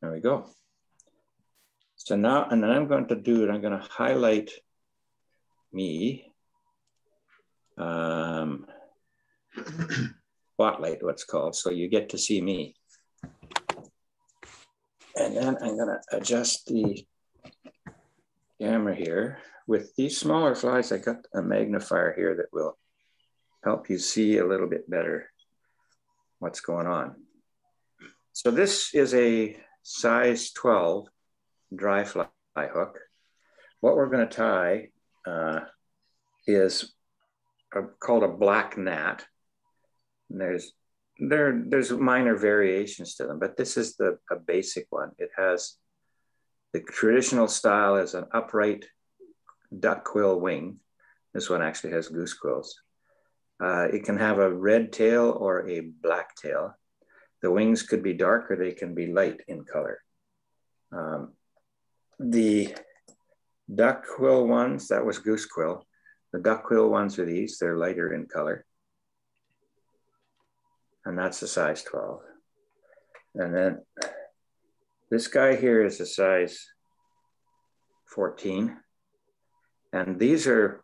There we go. So now, and then I'm going to do it, I'm going to highlight me. Spotlight, what's called, so you get to see me. And then I'm going to adjust the camera here. With these smaller flies, I got a magnifier here that will help you see a little bit better what's going on. So this is a size 12 dry fly hook. What we're going to tie is called a black gnat. And there's minor variations to them, but this is a basic one. It has the traditional style is an upright duck quill wing. This one actually has goose quills. It can have a red tail or a black tail. The wings could be dark or they can be light in color. The duck quill ones, that was goose quill. The duck quill ones are these, they're lighter in color. And that's a size 12. And then this guy here is a size 14. And these are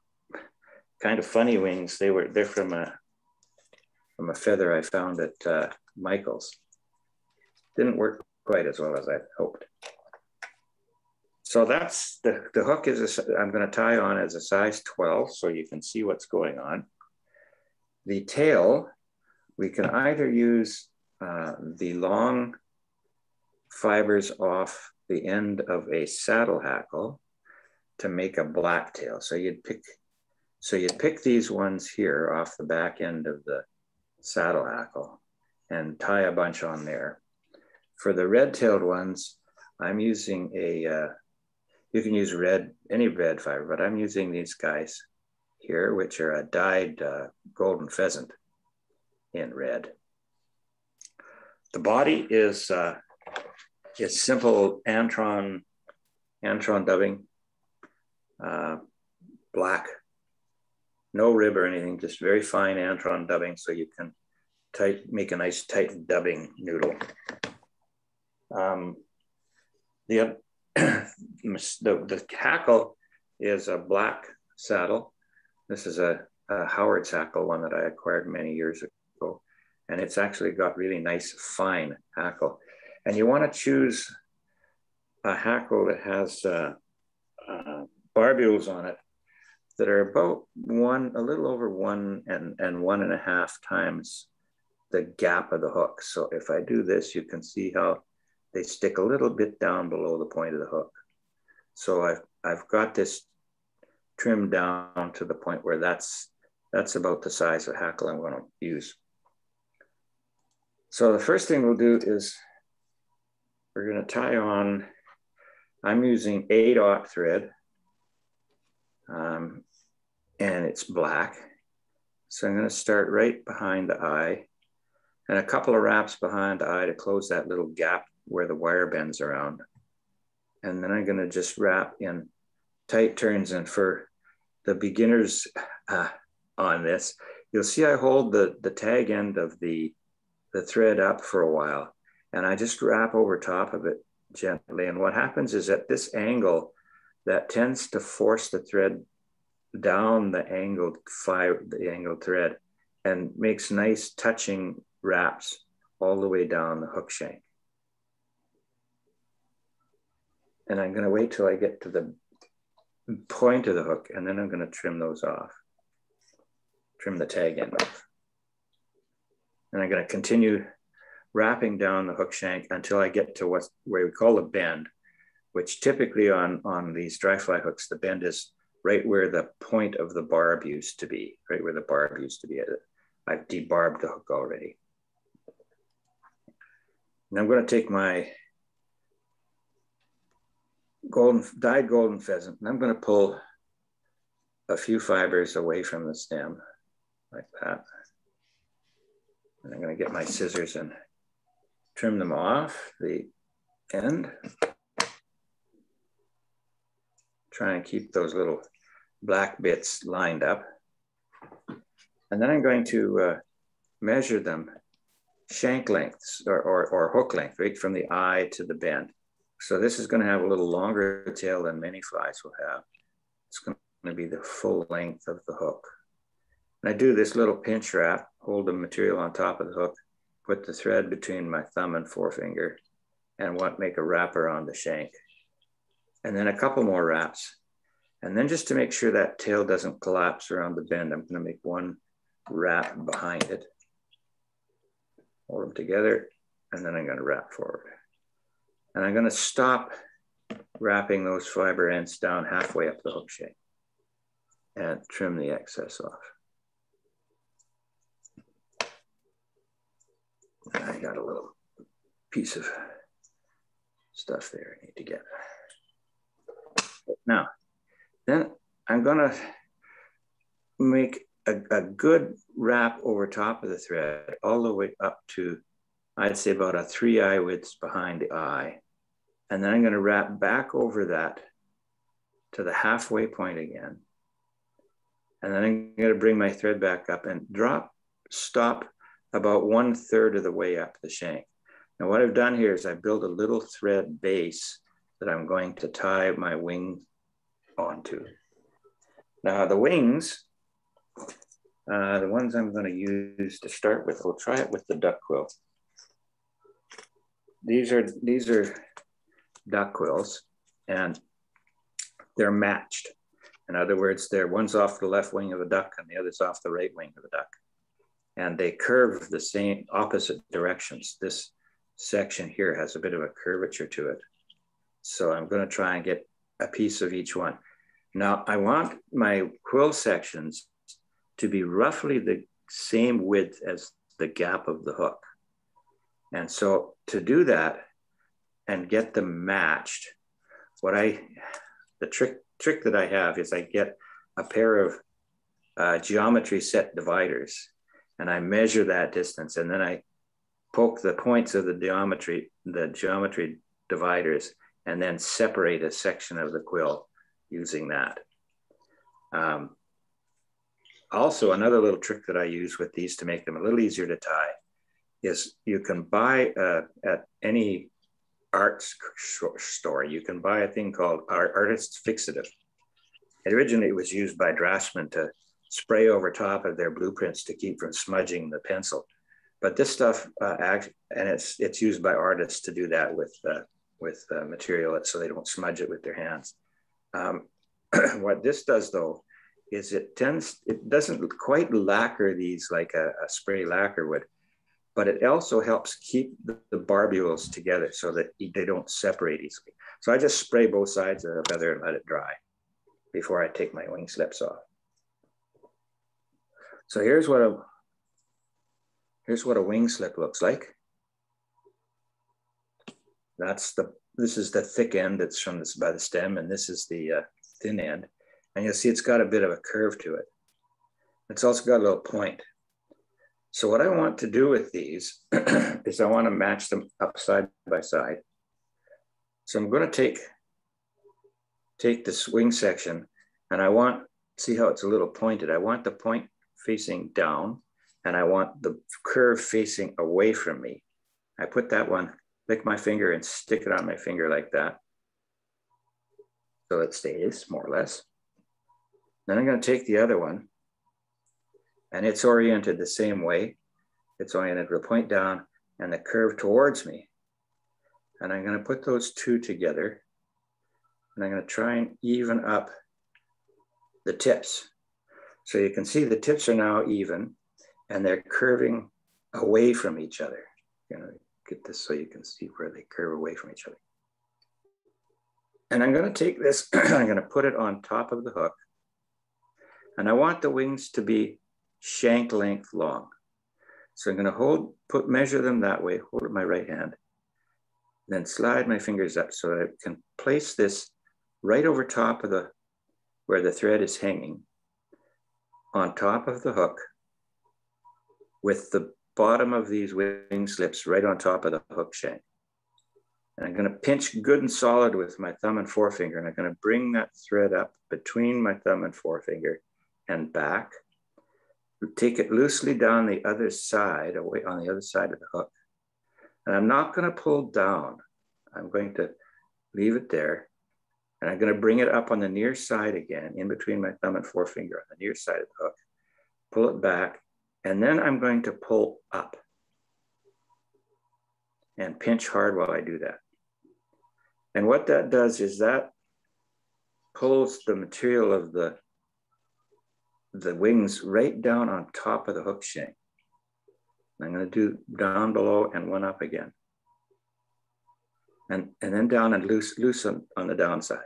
kind of funny wings. They're from a feather I found at Michael's. Didn't work quite as well as I hoped. So that's the hook is I'm going to tie on as a size 12 so you can see what's going on. The tail, we can either use the long fibers off the end of a saddle hackle to make a black tail. So you'd pick these ones here off the back end of the saddle hackle and tie a bunch on there. For the red-tailed ones, I'm using you can use any red fiber, but I'm using these guys here, which are a dyed golden pheasant in red. The body is simple Antron dubbing, black, no rib or anything, just very fine Antron dubbing, so you can make a nice tight dubbing noodle. The hackle is a black saddle. This is a Howard's hackle, one that I acquired many years ago. And it's actually got really nice, fine hackle. And you want to choose a hackle that has barbules on it that are about a little over 1 and 1.5 times the gap of the hook. So if I do this, you can see how they stick a little bit down below the point of the hook. So I've got this trimmed down to the point where that's about the size of hackle I'm going to use. So the first thing we'll do is we're going to tie on, I'm using 8/0 thread, and it's black. So I'm going to start right behind the eye and a couple of wraps behind the eye to close that little gap where the wire bends around. And then I'm going to just wrap in tight turns. And for the beginners on this, you'll see I hold the tag end of the thread up for a while, and I just wrap over top of it gently. And what happens is at this angle, that tends to force the thread down the angled thread and makes nice touching wraps all the way down the hook shank. And I'm going to wait till I get to the point of the hook, and then I'm going to trim those off, trim the tag end off. And I'm going to continue wrapping down the hook shank until I get to where we call a bend, which typically on these dry fly hooks, the bend is right where the point of the barb used to be, right where the barb used to be. I've debarbed the hook already. And I'm going to take my dyed golden pheasant, and I'm going to pull a few fibers away from the stem like that. And I'm going to get my scissors and trim them off the end. Try and keep those little black bits lined up. And then I'm going to measure them shank lengths or hook length, right from the eye to the bend. So this is going to have a little longer tail than many flies will have. It's going to be the full length of the hook. And I do this little pinch wrap, hold the material on top of the hook, put the thread between my thumb and forefinger, and make a wrap around the shank. And then a couple more wraps. And then just to make sure that tail doesn't collapse around the bend, I'm going to make one wrap behind it. Hold them together, and then I'm going to wrap forward. And I'm going to stop wrapping those fiber ends down halfway up the hook shank and trim the excess off. And I got a little piece of stuff there I need to get. Now, then I'm going to make a good wrap over top of the thread all the way up to, I'd say, about a 3 eye widths behind the eye. And then I'm going to wrap back over that to the halfway point again. And then I'm going to bring my thread back up and stop about 1/3 of the way up the shank. Now what I've done here is I built a little thread base that I'm going to tie my wing onto. Now the wings, the ones I'm going to use to start with, we'll try it with the duck quill. These are duck quills, and they're matched. In other words, one's off the left wing of a duck and the other's off the right wing of a duck. And they curve the same opposite directions. This section here has a bit of a curvature to it. So I'm going to try and get a piece of each one. Now I want my quill sections to be roughly the same width as the gap of the hook. And so to do that and get them matched, the trick that I have is I get a pair of geometry set dividers, and I measure that distance, and then I poke the points of the geometry dividers, and then separate a section of the quill using that. Also, another little trick that I use with these to make them a little easier to tie is you can buy at any art store, you can buy a thing called Artist's Fixative. Originally, it was used by draftsmen to spray over top of their blueprints to keep from smudging the pencil. But this stuff, and it's used by artists to do that with material so they don't smudge it with their hands. What this does though, is it doesn't quite lacquer these like a spray lacquer would, but it also helps keep the barbules together so that they don't separate easily. So I just spray both sides of the feather and let it dry before I take my wing slips off. So here's what a wing slip looks like. This is the thick end that's by the stem, and this is the thin end. And you'll see it's got a bit of a curve to it. It's also got a little point. So what I want to do with these is I want to match them up side by side. So I'm going to take this wing section, and see how it's a little pointed. I want the point facing down, and I want the curve facing away from me. I put that one, lick my finger and stick it on my finger like that. So it stays more or less. Then I'm going to take the other one, and it's oriented the same way. It's oriented with a point down and the curve towards me. And I'm going to put those two together, and I'm going to try and even up the tips. So you can see the tips are now even, and they're curving away from each other. Get this so you can see where they curve away from each other. And I'm going to take this, I'm going to put it on top of the hook, and I want the wings to be shank length long. So I'm going to measure them that way, hold it in my right hand, then slide my fingers up so that I can place this right over top of where the thread is hanging, on top of the hook, with the bottom of these wing slips right on top of the hook shank. And I'm going to pinch good and solid with my thumb and forefinger, and I'm going to bring that thread up between my thumb and forefinger and back. take it loosely down the other side, away on the other side of the hook. And I'm not going to pull down. I'm going to leave it there. And I'm going to bring it up on the near side again, in between my thumb and forefinger on the near side of the hook. Pull it back. And then I'm going to pull up and pinch hard while I do that. And what that does is that pulls the material of the wings right down on top of the hook shank. I'm going to do down below and one up again. And then down and loose on the downside.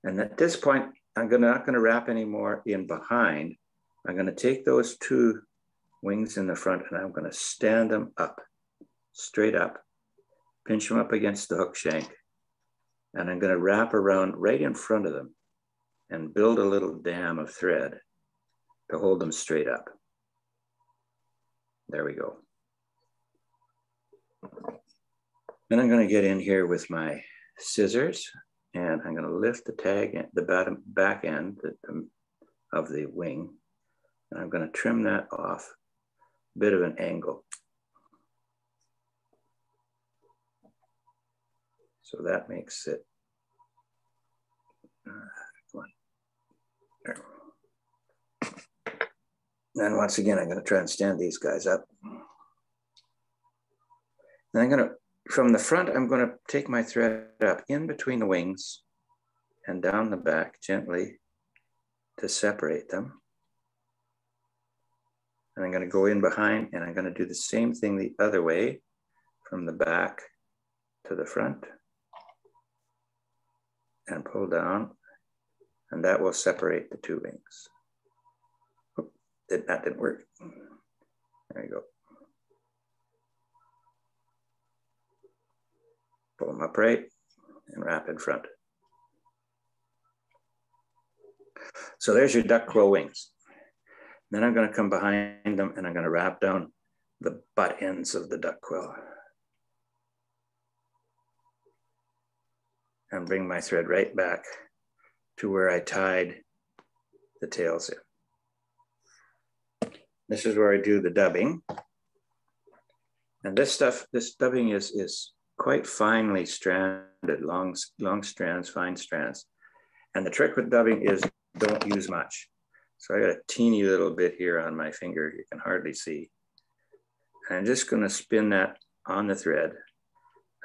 And at this point, I'm not going to wrap anymore in behind. I'm going to take those two wings in the front and I'm going to stand them up, straight up, pinch them up against the hook shank. And I'm going to wrap around right in front of them and build a little dam of thread to hold them straight up. There we go. Then I'm going to get in here with my scissors and I'm going to lift the tag, the back end of the wing. And I'm going to trim that off, a bit of an angle. So that makes it, and once again, I'm going to try and stand these guys up. And I'm going to, from the front, I'm going to take my thread up in between the wings and down the back gently to separate them. And I'm going to go in behind and I'm going to do the same thing the other way from the back to the front and pull down, and that will separate the two wings. That didn't work. There you go. Pull them upright and wrap in front. So there's your duck quill wings. Then I'm going to come behind them and I'm going to wrap down the butt ends of the duck quill. And bring my thread right back to where I tied the tails in. This is where I do the dubbing. And this dubbing is quite finely stranded, long strands, fine strands. And the trick with dubbing is don't use much. So I got a teeny little bit here on my finger, you can hardly see. And I'm just gonna spin that on the thread,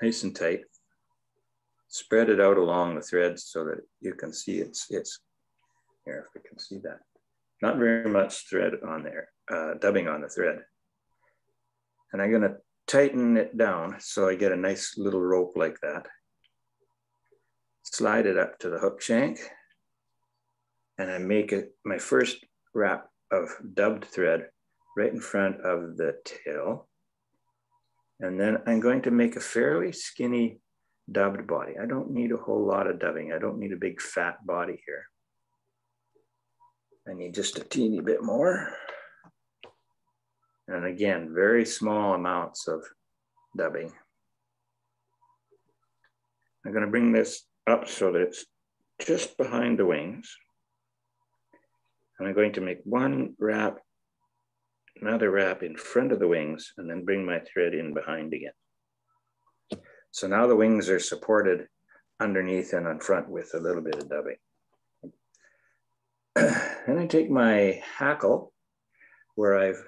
nice and tight. Spread it out along the thread so that you can see it's here, if we can see that. Not very much thread on there, dubbing on the thread. And I'm gonna tighten it down so I get a nice little rope like that. Slide it up to the hook shank. And I make it my first wrap of dubbed thread right in front of the tail. And then I'm going to make a fairly skinny dubbed body. I don't need a whole lot of dubbing. I don't need a big fat body here. I need just a teeny bit more. And again, very small amounts of dubbing. I'm going to bring this up so that it's just behind the wings. And I'm going to make one wrap, another wrap in front of the wings, and then bring my thread in behind again. So now the wings are supported underneath and on front with a little bit of dubbing. Then I take my hackle where I've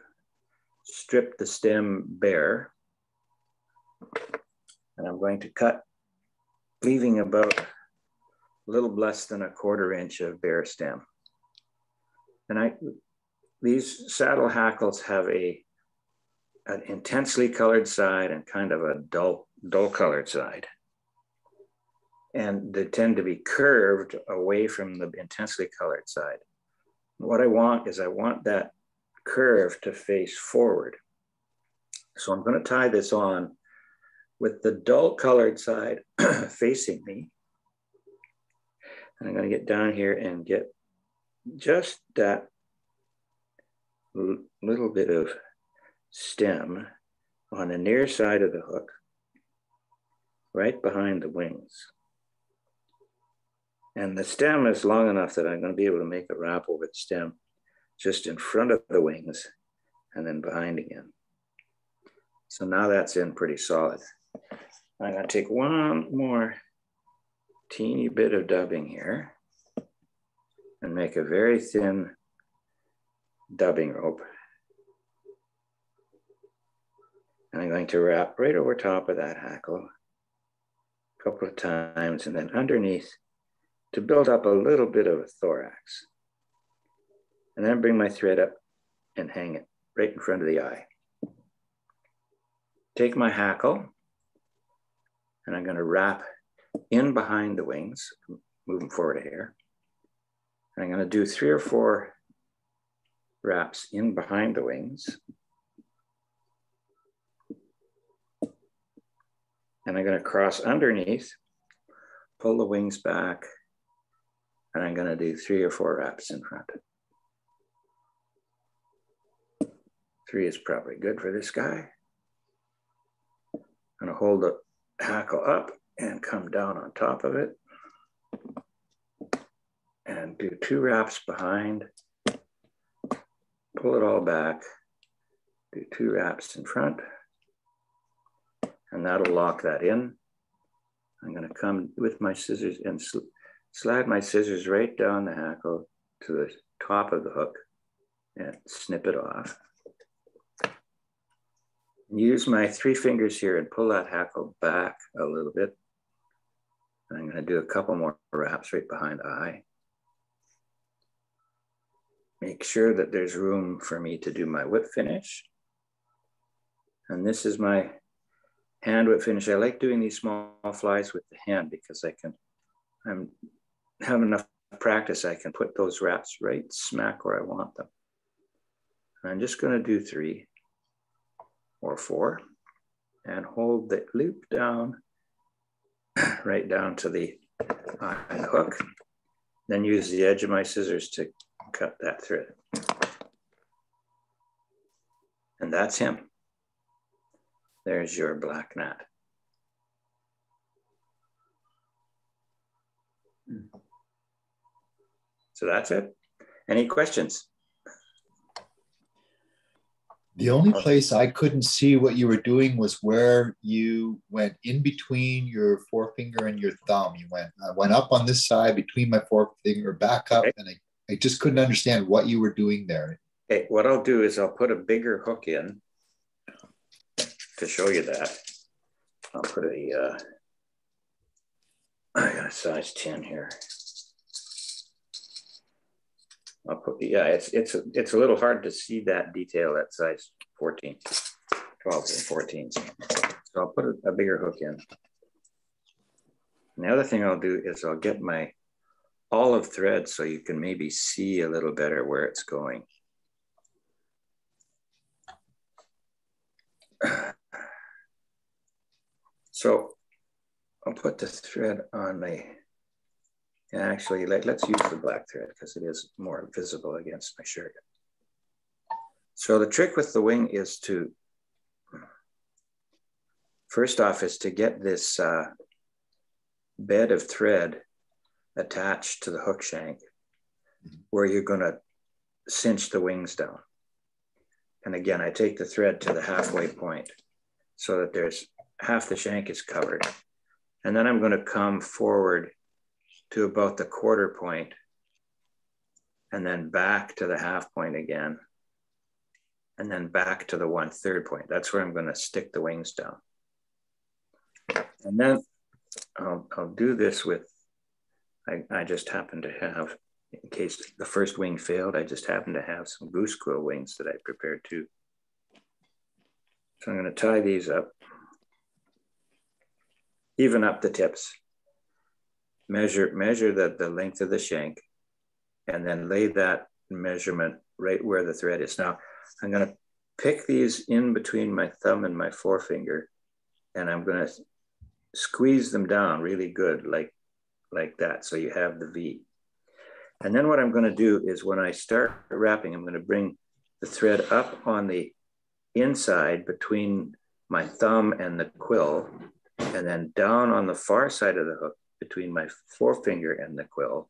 stripped the stem bare, and I'm going to cut, leaving about a little less than a 1/4 inch of bare stem. And these saddle hackles have an intensely colored side and kind of a dull colored side. And they tend to be curved away from the intensely colored side. What I want is I want that curve to face forward. So I'm going to tie this on with the dull colored side facing me. And I'm going to get down here and get just that little bit of stem on the near side of the hook, right behind the wings. And the stem is long enough that I'm going to be able to make a wrap over the stem just in front of the wings and then behind again. So now that's in pretty solid. I'm going to take one more teeny bit of dubbing here and make a very thin dubbing rope. And I'm going to wrap right over top of that hackle a couple of times and then underneath to build up a little bit of a thorax. And then bring my thread up and hang it right in front of the eye. Take my hackle and I'm going to wrap in behind the wings, moving forward here. And I'm going to do 3 or 4 wraps in behind the wings. And I'm going to cross underneath, pull the wings back, and I'm going to do 3 or 4 wraps in front. 3 is probably good for this guy. I'm going to hold the hackle up and come down on top of it and do 2 wraps behind, pull it all back, do 2 wraps in front, and that'll lock that in. I'm going to come with my scissors and slide my scissors right down the hackle to the top of the hook and snip it off. Use my 3 fingers here and pull that hackle back a little bit. And I'm going to do a couple more wraps right behind the eye. Make sure that there's room for me to do my whip finish. And this is my hand whip finish. I like doing these small flies with the hand because I have enough practice. I can put those wraps right smack where I want them. And I'm just going to do 3 or 4 and hold the loop down right down to the hook. Then use the edge of my scissors to cut that thread. And that's him. There's your black gnat. So that's it. Any questions? The only place I couldn't see what you were doing was where you went in between your forefinger and your thumb. I went up on this side between my forefinger, back up, and I just couldn't understand what you were doing there. Okay, what I'll do is I'll put a bigger hook in to show you that. I'll put I got a size 10 here. I'll put, yeah, it's a little hard to see that detail at size 14, 12 and 14. So I'll put a bigger hook in. And the other thing I'll do is I'll get my olive thread so you can maybe see a little better where it's going. So I'll put the thread on the, actually let's use the black thread because it is more visible against my shirt. So the trick with the wing is to, first off, is to get this bed of thread attached to the hook shank where you're going to cinch the wings down. And again, I take the thread to the halfway point so that there's half the shank is covered. And then I'm going to come forward to about the 1/4 point and then back to the half point again. And then back to the 1/3 point. That's where I'm going to stick the wings down. And then I'll do this with, I just happen to have, in case the first wing failed, I just happen to have some goose quill wings that I prepared too. So I'm going to tie these up, even up the tips, measure the length of the shank, and then lay that measurement right where the thread is. Now, I'm going to pick these in between my thumb and my forefinger, and I'm going to squeeze them down really good, like that, so you have the V. And then what I'm going to do is when I start wrapping, I'm going to bring the thread up on the inside between my thumb and the quill, and then down on the far side of the hook between my forefinger and the quill.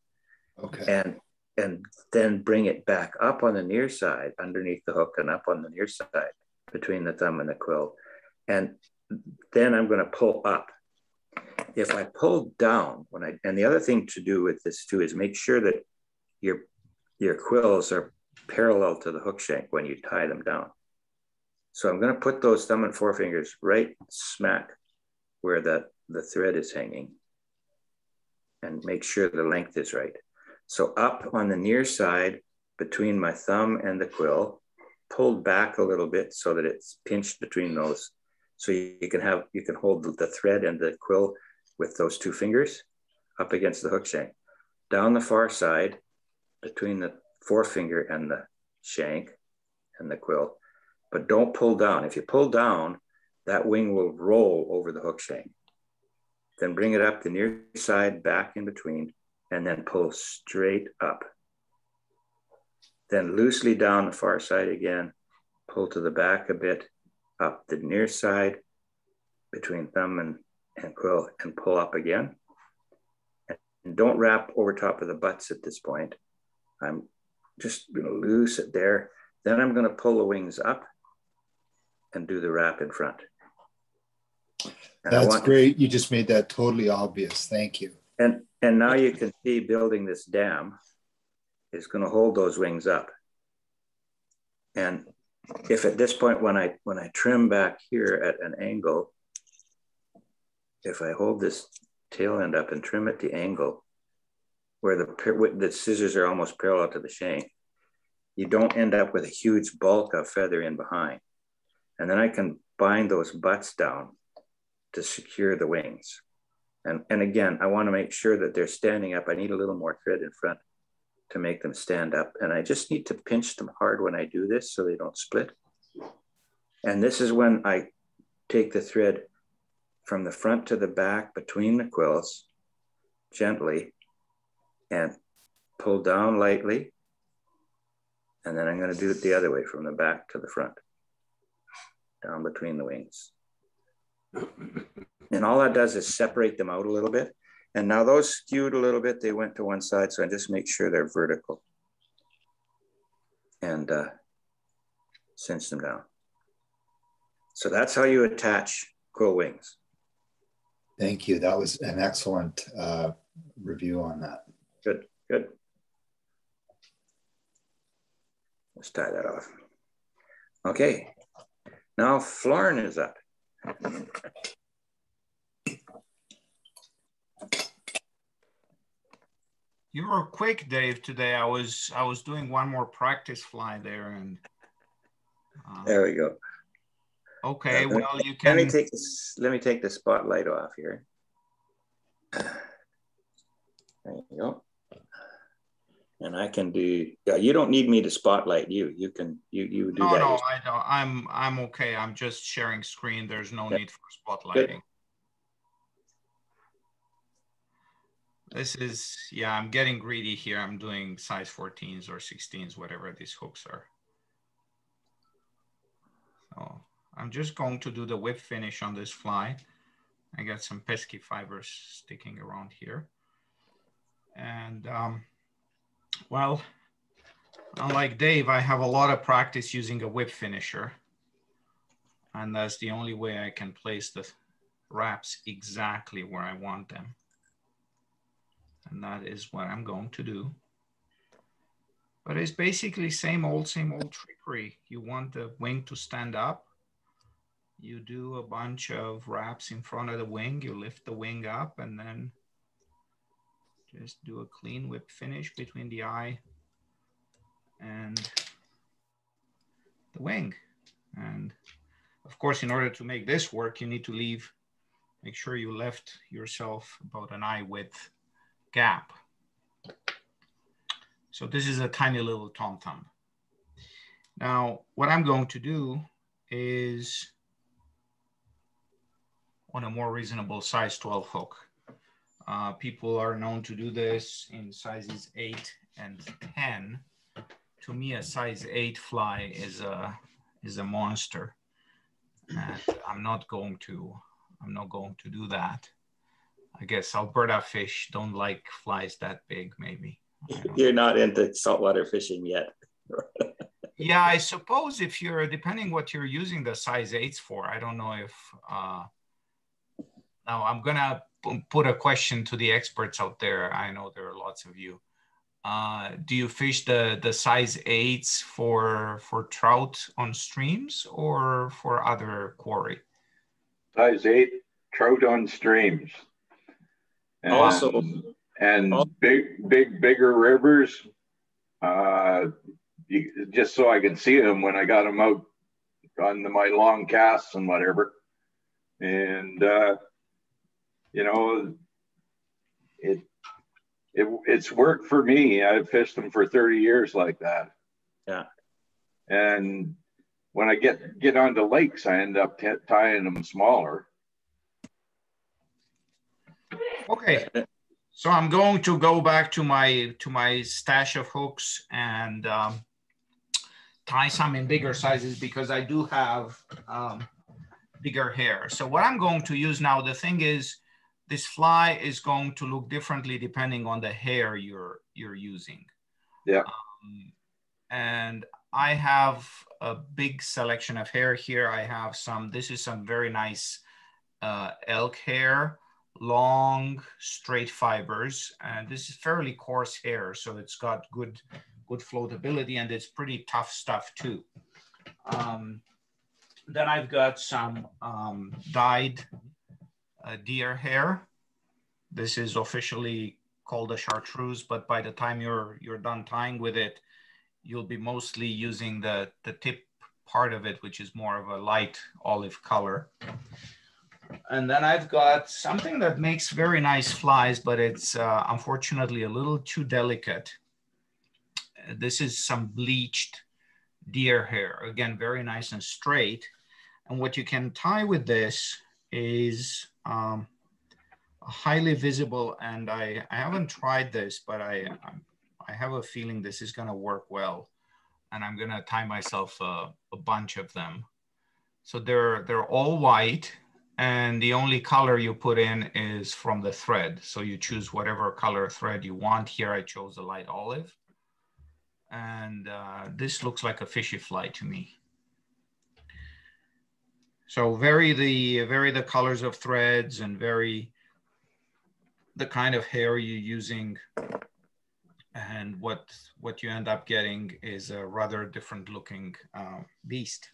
Okay. And and then bring it back up on the near side, underneath the hook and up on the near side, between the thumb and the quill. And then I'm going to pull up. If I pull down, and the other thing to do with this too is make sure that your quills are parallel to the hook shank when you tie them down. So I'm going to put those thumb and forefingers right smack where the thread is hanging and make sure the length is right. So up on the near side between my thumb and the quill, pulled back a little bit so that it's pinched between those. So you can hold the thread and the quill with those two fingers up against the hook shank. Down the far side between the forefinger and the shank and the quill, but don't pull down. If you pull down, that wing will roll over the hook shank. Then bring it up the near side, back in between, and then pull straight up. Then loosely down the far side again, pull to the back a bit, up the near side, between thumb and quill, and pull up again. And don't wrap over top of the butts at this point. I'm just going to loose it there. Then I'm going to pull the wings up and do the wrap in front. And that's great. You just made that totally obvious. Thank you. And now you can see building this dam is going to hold those wings up. And if at this point, when I trim back here at an angle, if I hold this tail end up and trim at the angle where the scissors are almost parallel to the shank, you don't end up with a huge bulk of feather in behind. And then I can bind those butts down to secure the wings. And again, I want to make sure that they're standing up. I need a little more thread in front to make them stand up. And I just need to pinch them hard when I do this so they don't split. And this is when I take the thread from the front to the back between the quills gently and pull down lightly. And then I'm going to do it the other way, from the back to the front, down between the wings. And all that does is separate them out a little bit. And now those skewed a little bit, they went to one side. So I just make sure they're vertical and cinch them down. So that's how you attach quill wings. Thank you. That was an excellent review on that. Good, good. Let's tie that off. Okay, now Florin is up. You were quick, Dave, today. I was doing one more practice fly there, and there we go. Okay, well, you can. Let me take the spotlight off here. There you go. And I can do. Yeah, you don't need me to spotlight you. You can. You do that. No, no, I don't. I'm okay. I'm just sharing screen. There's no need for spotlighting. Good. This is, yeah, I'm getting greedy here. I'm doing size 14s or 16s, whatever these hooks are. So I'm just going to do the whip finish on this fly. I got some pesky fibers sticking around here. And well, unlike Dave, I have a lot of practice using a whip finisher. And that's the only way I can place the wraps exactly where I want them. And that is what I'm going to do. But it's basically same old trickery. You want the wing to stand up. You do a bunch of wraps in front of the wing. You lift the wing up and then just do a clean whip finish between the eye and the wing. And of course, in order to make this work, you need to make sure you left yourself about an eye width gap. So this is a tiny little tom-tom. Now, what I'm going to do is on a more reasonable size 12 hook. People are known to do this in sizes 8 and 10. To me, a size 8 fly is a monster. And I'm not going to do that. I guess Alberta fish don't like flies that big, maybe. You're not into saltwater fishing yet. Yeah, I suppose if you're, depending what you're using the size 8s for, I don't know if, now I'm gonna put a question to the experts out there. I know there are lots of you. Do you fish the size 8s for trout on streams or for other quarry? Size 8 trout on streams. And, Also, bigger rivers, just so I can see them when I got them out on my long casts and whatever. And, you know, it's worked for me. I've fished them for 30 years like that. Yeah. And when I get onto lakes, I end up tying them smaller. Okay. So I'm going to go back to my stash of hooks and tie some in bigger sizes because I do have bigger hair. So what I'm going to use now, the thing is, this fly is going to look differently depending on the hair you're using. Yeah. And I have a big selection of hair here. I have some, this is some very nice elk hair, long straight fibers, and this is fairly coarse hair, so it's got good floatability, and it's pretty tough stuff too. Then I've got some dyed deer hair. This is officially called a chartreuse, but by the time you're done tying with it, you'll be mostly using the tip part of it, which is more of a light olive color. And then I've got something that makes very nice flies, but it's unfortunately a little too delicate. This is some bleached deer hair. Again, very nice and straight. And what you can tie with this is highly visible, and I haven't tried this, but I have a feeling this is gonna work well. And I'm gonna tie myself a bunch of them. So they're all white, and the only color you put in is from the thread. So you choose whatever color thread you want. Here I chose a light olive. And this looks like a fishy fly to me. So vary the colors of threads and vary the kind of hair you're using. And what you end up getting is a rather different looking beast.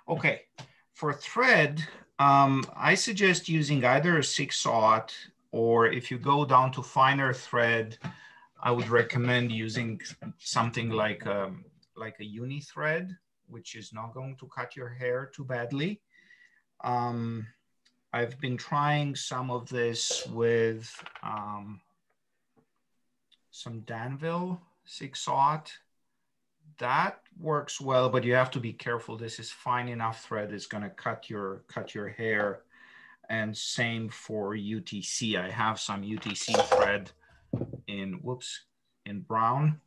Okay, for thread, I suggest using either a 6/0, or if you go down to finer thread, I would recommend using something like a uni thread, which is not going to cut your hair too badly. I've been trying some of this with some Danville 6/0. That works well, but you have to be careful. This is fine enough thread. It's going to cut your hair. And same for UTC. I have some UTC thread in brown.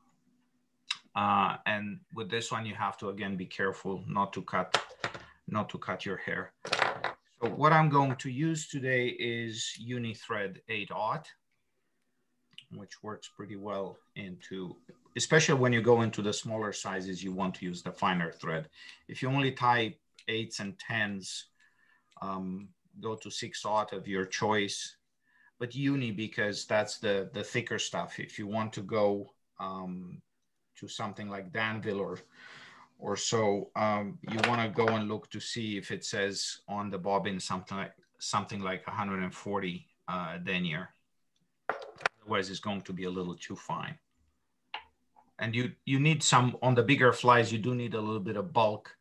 And with this one, you have to again be careful not to cut your hair. So what I'm going to use today is uni thread 8/0, which works pretty well into, especially when you go into the smaller sizes, you want to use the finer thread. If you only tie 8s and 10s, go to 6/0 of your choice, but uni, because that's the thicker stuff. If you want to go to something like Danville or so, you want to go and look to see if it says on the bobbin something like 140 denier. Otherwise, it's going to be a little too fine. And you need some, on the bigger flies, you do need a little bit of bulk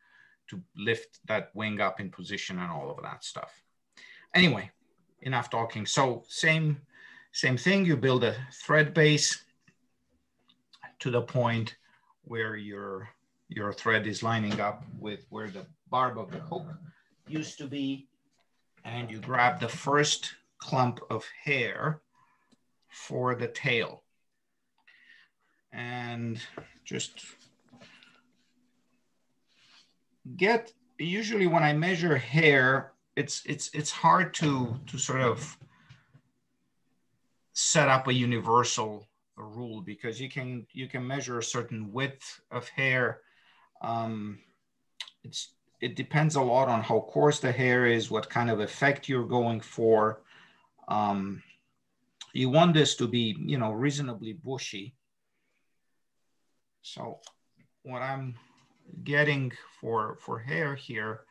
to lift that wing up in position and all of that stuff. Anyway, enough talking. So same thing, you build a thread base to the point where your thread is lining up with where the barb of the hook used to be. And you grab the first clump of hair for the tail. And just usually when I measure hair, it's hard to sort of set up a universal a rule, because you can measure a certain width of hair. It depends a lot on how coarse the hair is, what kind of effect you're going for. You want this to be, you know, reasonably bushy. So what I'm getting for hair here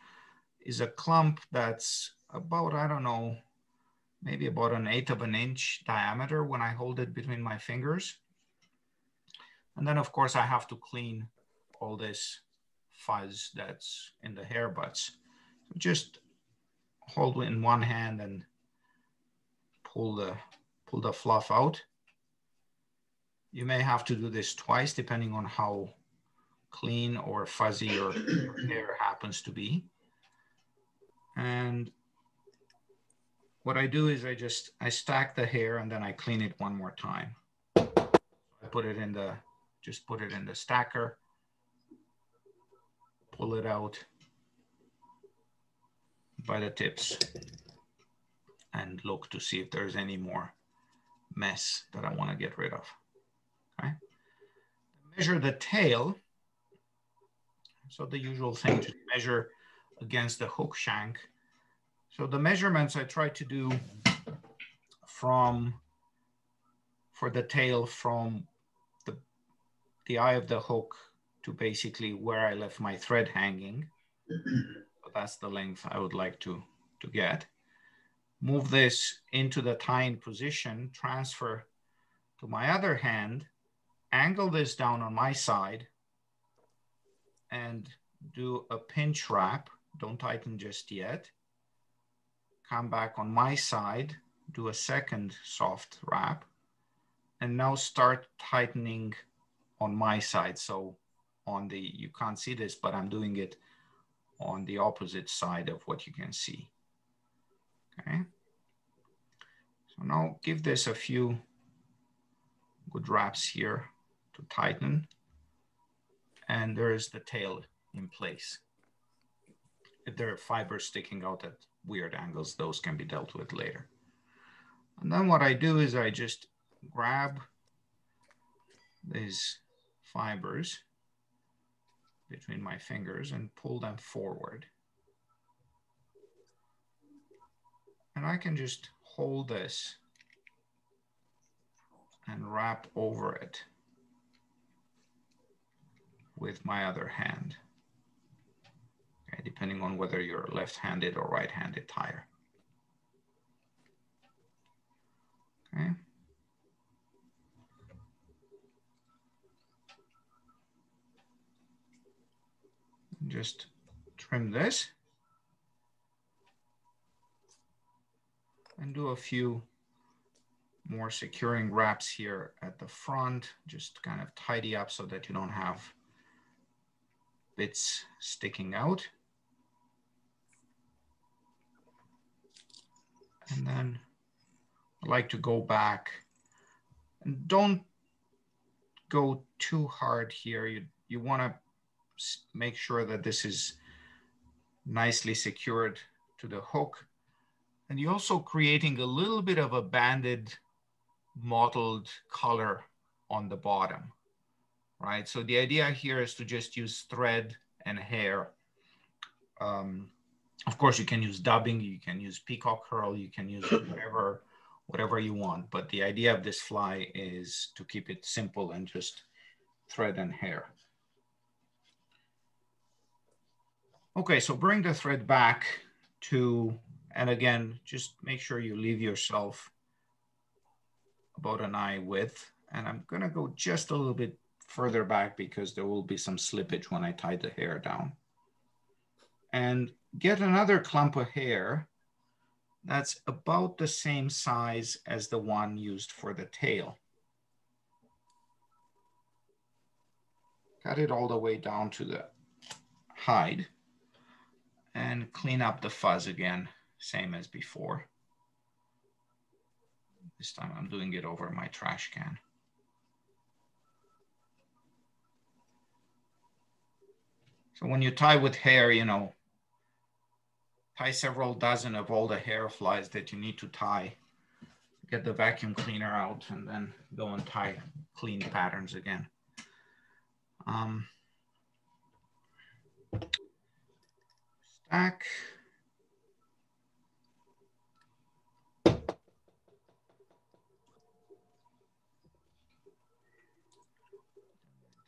is a clump that's about, I don't know, maybe about 1/8 of an inch diameter when I hold it between my fingers. And then of course I have to clean all this fuzz that's in the hair butts. So just hold it in one hand and pull the fluff out. You may have to do this twice depending on how clean or fuzzy your hair happens to be. And what I do is I stack the hair and then I clean it one more time. I put it in the stacker, pull it out by the tips and look to see if there's any more mess that I want to get rid of. Okay. Measure the tail. So the usual thing to measure against the hook shank. So the measurements I try to do for the tail from the eye of the hook to basically where I left my thread hanging. So that's the length I would like to get. Move this into the tying position, transfer to my other hand, angle this down on my side, and do a pinch wrap. Don't tighten just yet. Come back on my side, do a second soft wrap, and now start tightening on my side. So you can't see this, but I'm doing it on the opposite side of what you can see. Okay. So now give this a few good wraps here to tighten. And there is the tail in place. If there are fibers sticking out at weird angles, those can be dealt with later. And then what I do is I just grab these fibers between my fingers and pull them forward. And I can just hold this and wrap over it with my other hand. Okay, depending on whether you're a left-handed or right-handed tire. Okay. Just trim this and do a few more securing wraps here at the front. Just kind of tidy up so that you don't have bits sticking out. And then I like to go back and don't go too hard here. You want to make sure that this is nicely secured to the hook. And you're also creating a little bit of a banded, mottled color on the bottom, right? So the idea here is to just use thread and hair. Of course, you can use dubbing, you can use peacock herl, you can use whatever you want. But the idea of this fly is to keep it simple and just thread and hair. Okay, so bring the thread back to, and again, just make sure you leave yourself about an eye width. And I'm gonna go just a little bit further back because there will be some slippage when I tie the hair down. And get another clump of hair that's about the same size as the one used for the tail. Cut it all the way down to the hide and clean up the fuzz again, same as before. This time I'm doing it over my trash can. So when you tie with hair, you know, tie several dozen of all the hair flies that you need to tie, get the vacuum cleaner out and then go and tie clean patterns again. Stack.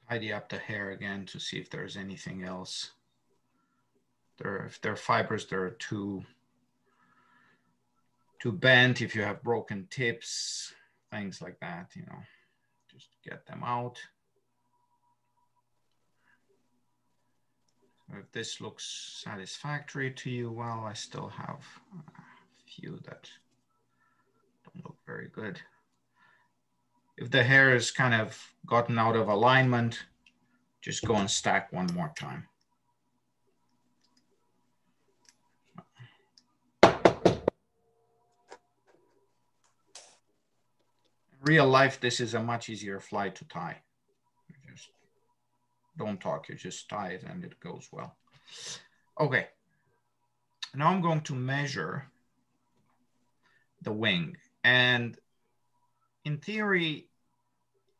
Tidy up the hair again to see if there's anything else. If there are fibers that are too bent, if you have broken tips, things like that, you know, just get them out. So if this looks satisfactory to you, well, I still have a few that don't look very good. If the hair is kind of gotten out of alignment, just go and stack one more time. In real life, this is a much easier fly to tie. You just don't talk, you just tie it and it goes well. Okay, now I'm going to measure the wing. And in theory,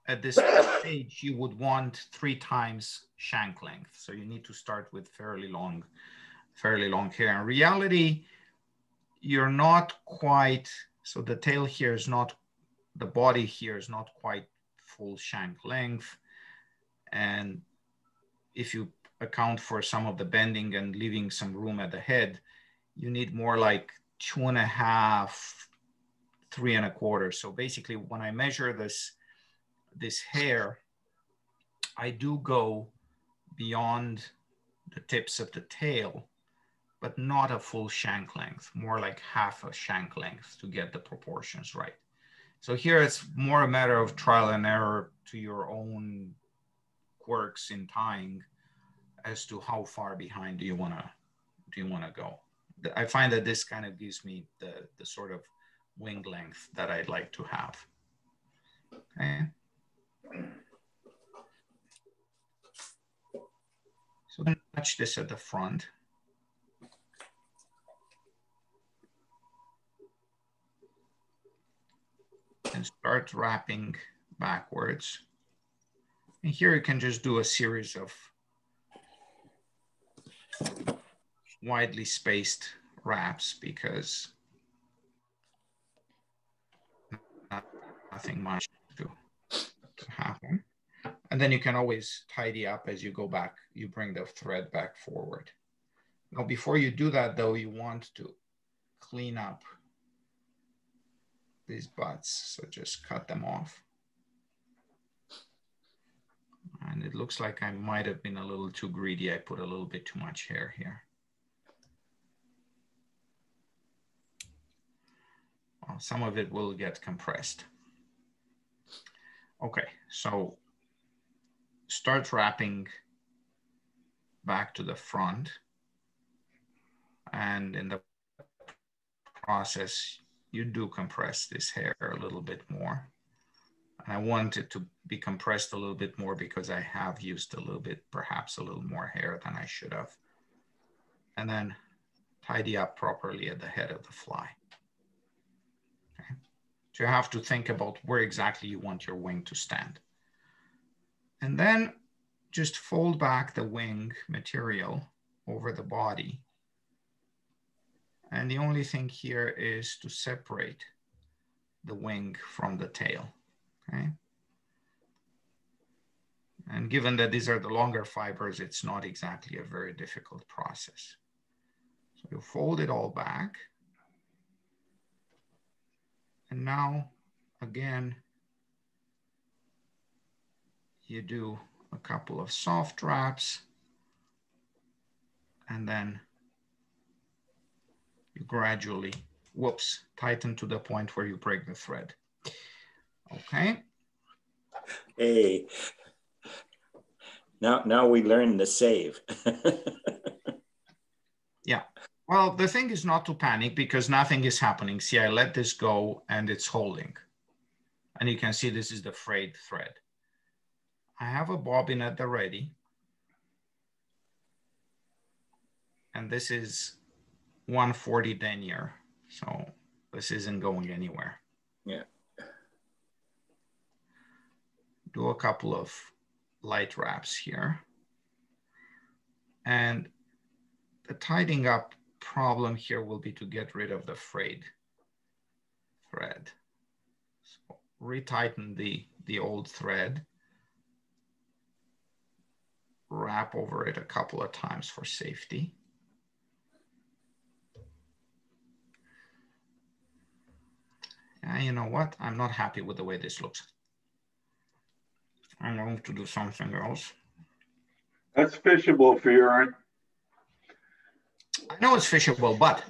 at this stage, you would want 3 times shank length. So you need to start with fairly long hair. In reality, you're not quite, so the tail here is not, the body here is not quite full shank length. And if you account for some of the bending and leaving some room at the head, you need more like 2.5, 3.25. So basically when I measure this hair, I do go beyond the tips of the tail, but not a full shank length, more like half a shank length to get the proportions right. So here it's more a matter of trial and error to your own quirks in tying as to how far behind do you want to go. I find that this kind of gives me the sort of wing length that I'd like to have. Okay. So then touch this at the front. And start wrapping backwards. And here you can just do a series of widely spaced wraps because nothing much to happen. And then you can always tidy up as you go back. You bring the thread back forward. Now, before you do that, though, you want to clean up these butts. So just cut them off. And it looks like I might have been a little too greedy. I put a little bit too much hair here. Well, some of it will get compressed. Okay, so start wrapping back to the front. And in the process, you do compress this hair a little bit more. I want it to be compressed a little bit more because I have used a little bit, perhaps a little more hair than I should have. And then tidy up properly at the head of the fly. Okay. So you have to think about where exactly you want your wing to stand. And then just fold back the wing material over the body. And the only thing here is to separate the wing from the tail. Okay. And given that these are the longer fibers, it's not exactly a very difficult process. So you fold it all back. And now, again, you do a couple of soft wraps, and then you gradually, tighten to the point where you break the thread. Okay. Hey, now we learn the save. Yeah. Well, the thing is not to panic because nothing is happening. See, I let this go and it's holding. And you can see this is the frayed thread. I have a bobbin at the ready. And this is 140 denier. So this isn't going anywhere. Yeah. Do a couple of light wraps here. And the tidying up problem here will be to get rid of the frayed thread. So retighten the old thread, wrap over it a couple of times for safety. And you know what? I'm not happy with the way this looks. I'm going to do something else. That's fishable for you, Aaron. I know it's fishable, but,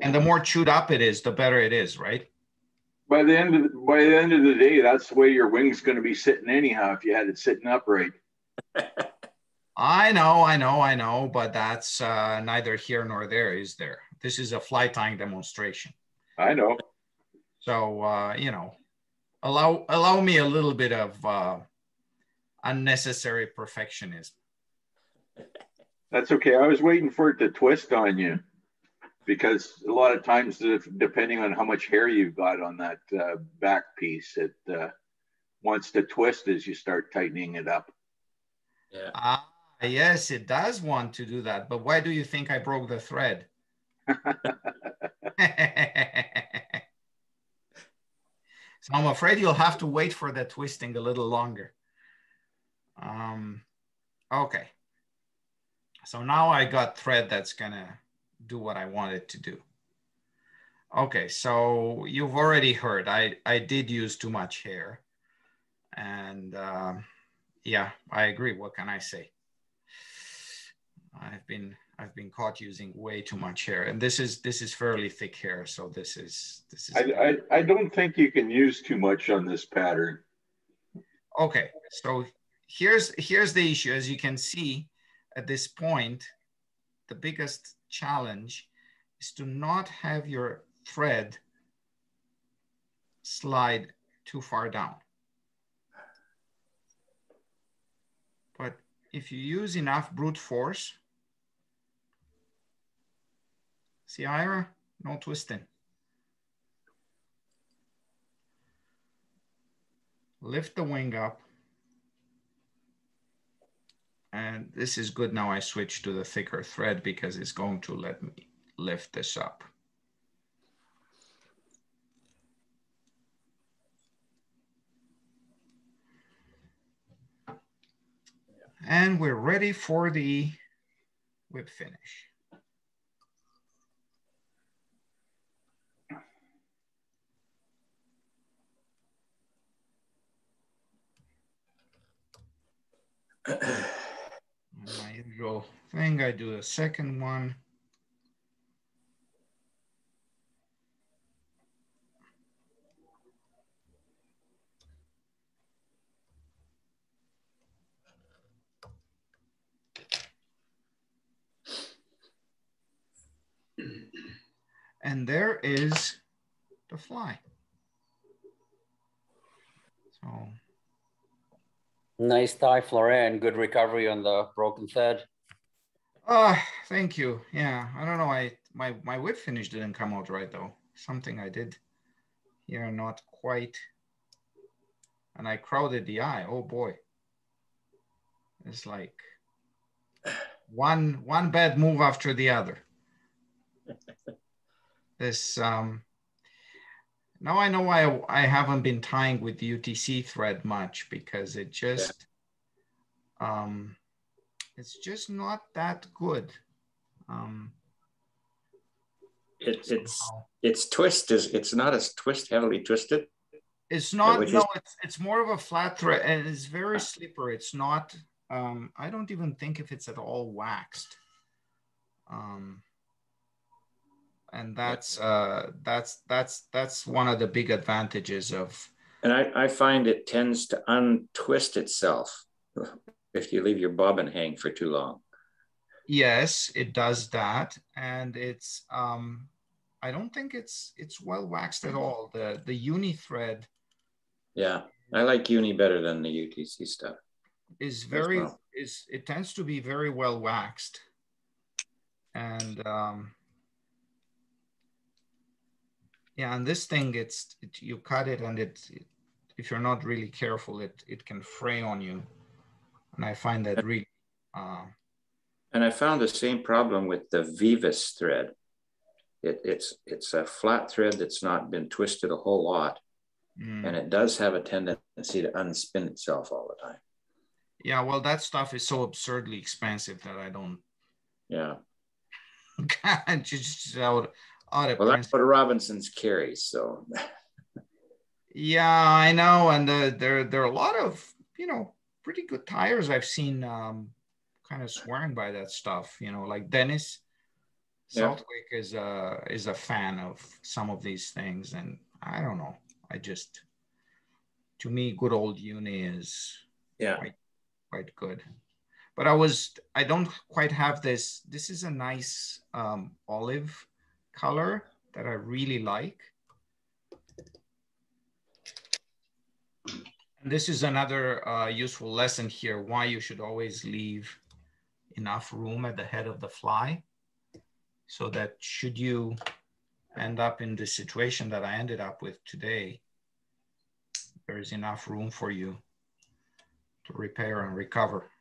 and the more chewed up it is, the better it is, right? By the end of the day, that's the way your wing's going to be sitting anyhow. If you had it sitting upright. I know, but that's neither here nor there, is there? This is a fly tying demonstration. I know. So you know, allow me a little bit of unnecessary perfectionism. That's okay. I was waiting for it to twist on you, because a lot of times, depending on how much hair you've got on that back piece, it wants to twist as you start tightening it up. Yeah. Yes, it does want to do that. But why do you think I broke the thread? So I'm afraid you'll have to wait for the twisting a little longer. Okay. So now I got thread that's gonna do what I want it to do. Okay, so you've already heard I did use too much hair. And yeah, I agree. What can I say? I've been caught using way too much hair, and this is fairly thick hair, so this is. I don't think you can use too much on this pattern. Okay, so here's the issue. As you can see, at this point, the biggest challenge is to not have your thread slide too far down. But if you use enough brute force, see, Ira, no twisting. Lift the wing up. And this is good. Now I switch to the thicker thread because it's going to let me lift this up. And we're ready for the whip finish. My usual thing, I do a second one. And there is the fly. So nice tie, Florian. Good recovery on the broken thread. Thank you. Yeah, I don't know. My whip finish didn't come out right though. Something I did here, not quite. And I crowded the eye. Oh boy. It's like one bad move after the other. This now I know why I haven't been tying with the UTC thread much, because it just it's just not that good. Its twist is, it's not as heavily twisted. It's not, no, it's more of a flat thread, and it's very slippery. It's not, I don't even think if it's at all waxed. And that's one of the big advantages of. And I find it tends to untwist itself if you leave your bobbin hang for too long. Yes, it does that, and it's I don't think it's well waxed at all. The uni thread. Yeah, I like uni better than the UTC stuff. Is very it tends to be very well waxed, and Yeah, and this thing, you cut it and if you're not really careful, it can fray on you. And I find that really... and I found the same problem with the Vivus thread. It's a flat thread that's not been twisted a whole lot. And it does have a tendency to unspin itself all the time. Yeah, well, that stuff is so absurdly expensive that I don't... Yeah. just out of Well, that's what Robinson's carries, so... Yeah, I know, and there are a lot of, you know, pretty good tires I've seen kind of swearing by that stuff. You know, like Dennis Southwick is a fan of some of these things, and I don't know. To me, good old Uni is quite good. But I don't quite have this. This is a nice olive color that I really like. And this is another useful lesson here, why you should always leave enough room at the head of the fly, so that should you end up in the situation that I ended up with today, there is enough room for you to repair and recover.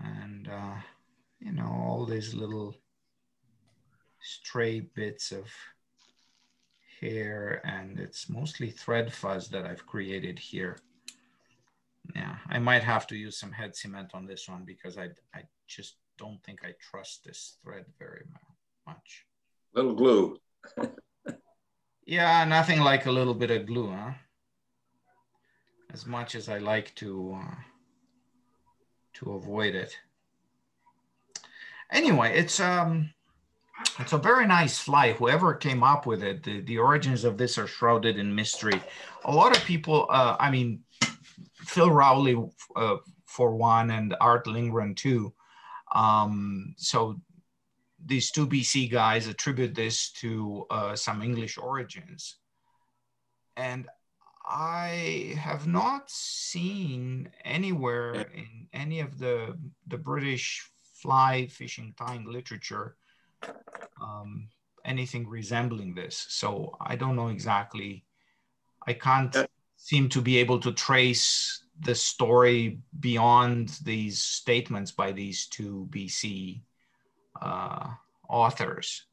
And, you know, all these little stray bits of hair, and it's mostly thread fuzz that I've created here. Yeah, I might have to use some head cement on this one because I just don't think I trust this thread very much. Little glue. Yeah, nothing like a little bit of glue, huh? As much as I like to avoid it. Anyway, it's a very nice fly. Whoever came up with it, the origins of this are shrouded in mystery. A lot of people, I mean, Phil Rowley for one, and Art Lindgren too. So these two BC guys attribute this to some English origins. And I have not seen anywhere in any of the British fly fishing tying literature anything resembling this. So I don't know exactly. I can't seem to be able to trace the story beyond these statements by these two BC authors.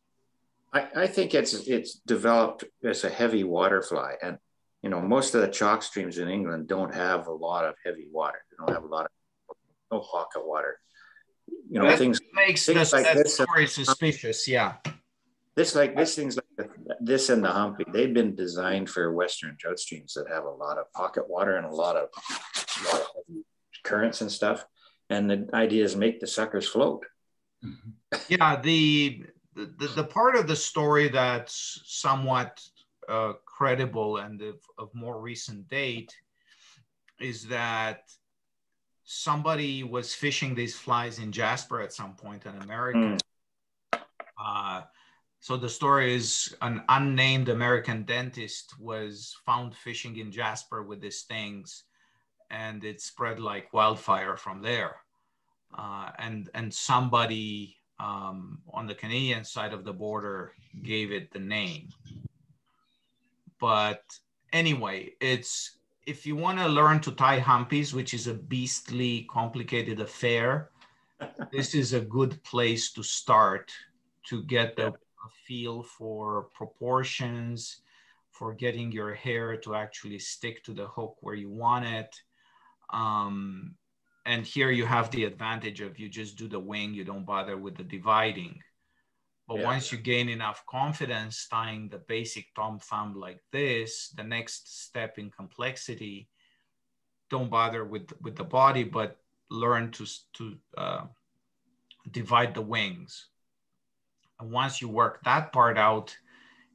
I think it's developed as a heavy water fly, and you know, most of the chalk streams in England don't have a lot of heavy water. They don't have a lot of no pocket water. You know, things makes things like that story suspicious. Yeah. Things like this and the Humpy, they've been designed for Western trout streams that have a lot of pocket water and a lot of heavy currents and stuff. And the idea is make the suckers float. Yeah, the part of the story that's somewhat credible and of more recent date is that somebody was fishing these flies in Jasper at some point, an American. So the story is an unnamed American dentist was found fishing in Jasper with these things, and it spread like wildfire from there. And somebody on the Canadian side of the border gave it the name. But anyway, if you want to learn to tie humpies, which is a beastly complicated affair, this is a good place to start to get a feel for proportions, for getting your hair to actually stick to the hook where you want it. And here you have the advantage of you just do the wing, you don't bother with the dividing. But once you gain enough confidence tying the basic tom thumb like this, the next step in complexity, don't bother with the body, but learn to divide the wings. And once you work that part out,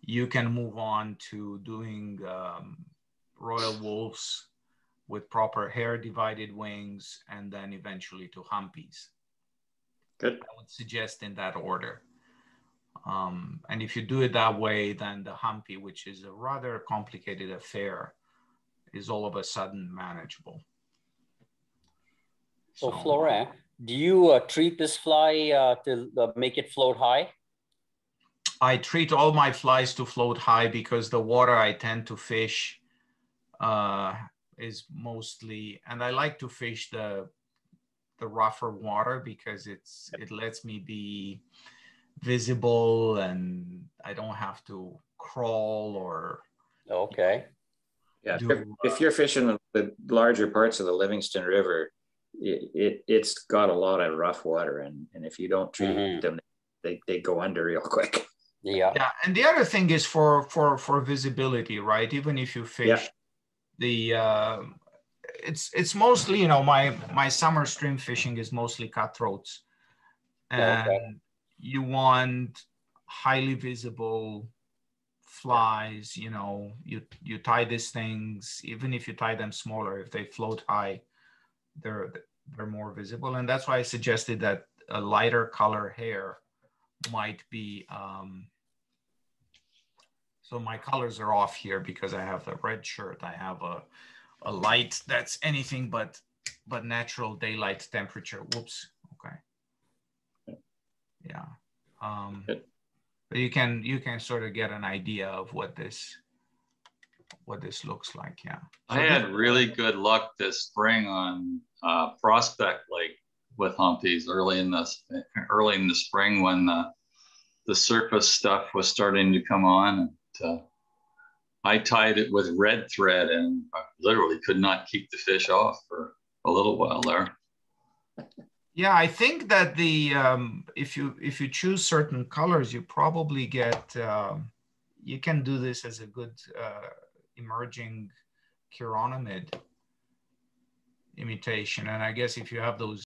you can move on to doing royal wolves with proper hair divided wings, and then eventually to humpies. Good. I would suggest in that order. And if you do it that way, then the humpy, which is a rather complicated affair, is all of a sudden manageable. So Florent, do you treat this fly to make it float high? I treat all my flies to float high because the water I tend to fish is mostly, and I like to fish the rougher water because it lets me be visible and I don't have to crawl or. Okay. Yeah, if you're fishing the larger parts of the Livingston River, it's got a lot of rough water, and if you don't treat them, they go under real quick. Yeah. Yeah, and the other thing is for visibility, right? Even if you fish the it's mostly, you know, my summer stream fishing is mostly cutthroats, and you want highly visible flies. You know, you tie these things, even if you tie them smaller, if they float high, they're more visible, and that's why I suggested that a lighter color hair might be. So my colors are off here because I have a red shirt. I have a light that's anything but natural daylight temperature. Whoops. Okay. Yeah. But you can sort of get an idea of what this looks like. Yeah. So I had really good luck this spring on Prospect Lake with humpies early in the spring when the surface stuff was starting to come on. And, I tied it with red thread and I literally could not keep the fish off for a little while there. Yeah, I think that the if you choose certain colors, you probably get you can do this as a good emerging chironomid imitation. And I guess if you have those